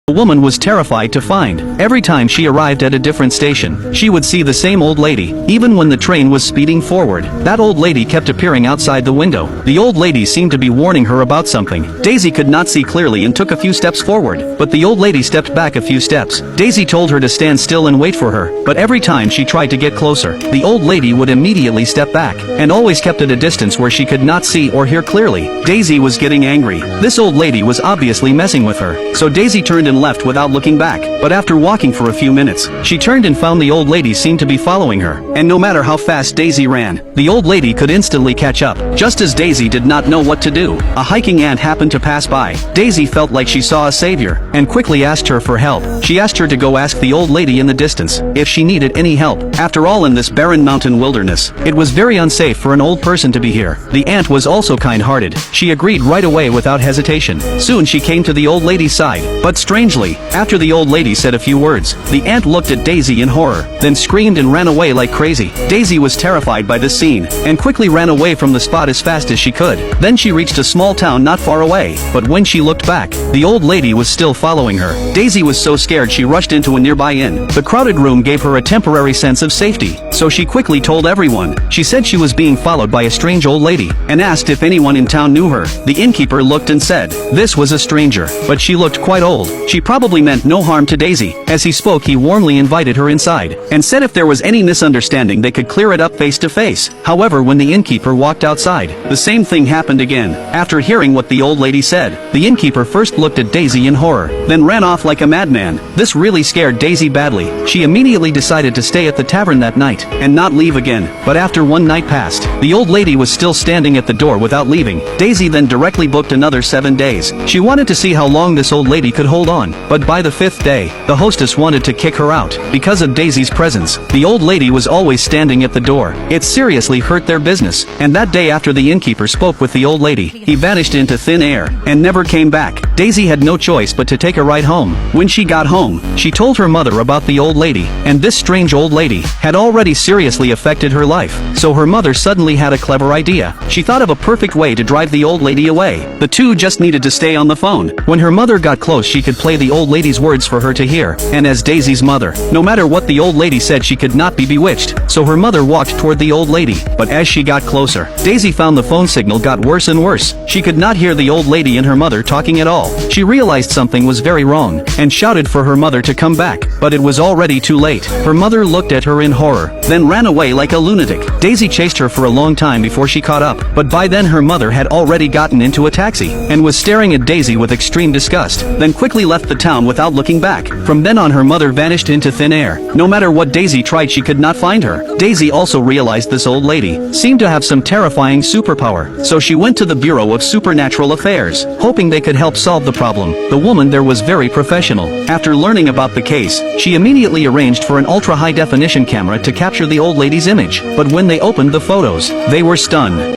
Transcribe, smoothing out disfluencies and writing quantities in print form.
The woman was terrified to find. Every time she arrived at a different station, she would see the same old lady, even when the train was speeding forward. That old lady kept appearing outside the window. The old lady seemed to be warning her about something. Daisy could not see clearly and took a few steps forward, but the old lady stepped back a few steps. Daisy told her to stand still and wait for her, but every time she tried to get closer, the old lady would immediately step back, and always kept at a distance where she could not see or hear clearly. Daisy was getting angry. This old lady was obviously messing with her, so Daisy turned and left without looking back. But after walking for a few minutes, she turned and found the old lady seemed to be following her, and no matter how fast Daisy ran, the old lady could instantly catch up. Just as Daisy did not know what to do, a hiking ant happened to pass by. Daisy felt like she saw a savior, and quickly asked her for help. She asked her to go ask the old lady in the distance if she needed any help. After all, in this barren mountain wilderness, it was very unsafe for an old person to be here. The ant was also kind-hearted. She agreed right away without hesitation. Soon she came to the old lady's side, but strangely, after the old lady said a few words, the ant looked at Daisy in horror, then screamed and ran away like crazy. Daisy was terrified by this scene, and quickly ran away from the spot as fast as she could. Then she reached a small town not far away, but when she looked back, the old lady was still following her. Daisy was so scared she rushed into a nearby inn. The crowded room gave her a temporary sense of safety, so she quickly told everyone. She said she was being followed by a strange old lady, and asked if anyone in town knew her. The innkeeper looked and said, this was a stranger, but she looked quite old. She probably meant no harm to Daisy. As he spoke, he warmly invited her inside, and said if there was any misunderstanding they could clear it up face to face. However, when the innkeeper walked outside, the same thing happened again. After hearing what the old lady said, the innkeeper first looked at Daisy in horror, then ran off like a madman. This really scared Daisy badly. She immediately decided to stay at the tavern that night, and not leave again. But after one night passed, the old lady was still standing at the door without leaving. Daisy then directly booked another 7 days. She wanted to see how long this old lady could hold on, but by the 5th day, the hostess wanted to kick her out. Because of Daisy's presence, the old lady was always standing at the door. It seriously hurt their business, and that day after the innkeeper spoke with the old lady, he vanished into thin air, and never came back. Daisy had no choice but to take a ride home. When she got home, she told her mother about the old lady, and this strange old lady had already seriously affected her life. So her mother suddenly had a clever idea. She thought of a perfect way to drive the old lady away. The two just needed to stay on the phone. When her mother got close, she could play the old lady's words for her to hear, and as Daisy's mother, no matter what the old lady said, she could not be bewitched. So her mother walked toward the old lady, but as she got closer, Daisy found the phone signal got worse and worse. She could not hear the old lady and her mother talking at all. She realized something was very wrong, and shouted for her mother to come back, but it was already too late. Her mother looked at her in horror, then ran away like a lunatic. Daisy chased her for a long time before she caught up, but by then her mother had already gotten into a taxi, and was staring at Daisy with extreme disgust, then quickly left the town without looking back. From then on, her mother vanished into thin air. No matter what Daisy tried, she could not find her. Daisy also realized this old lady seemed to have some terrifying superpower, so she went to the Bureau of Supernatural Affairs, hoping they could help solve the problem. The woman there was very professional. After learning about the case, she immediately arranged for an ultra-high definition camera to capture the old lady's image, but when they opened the photos, they were stunned.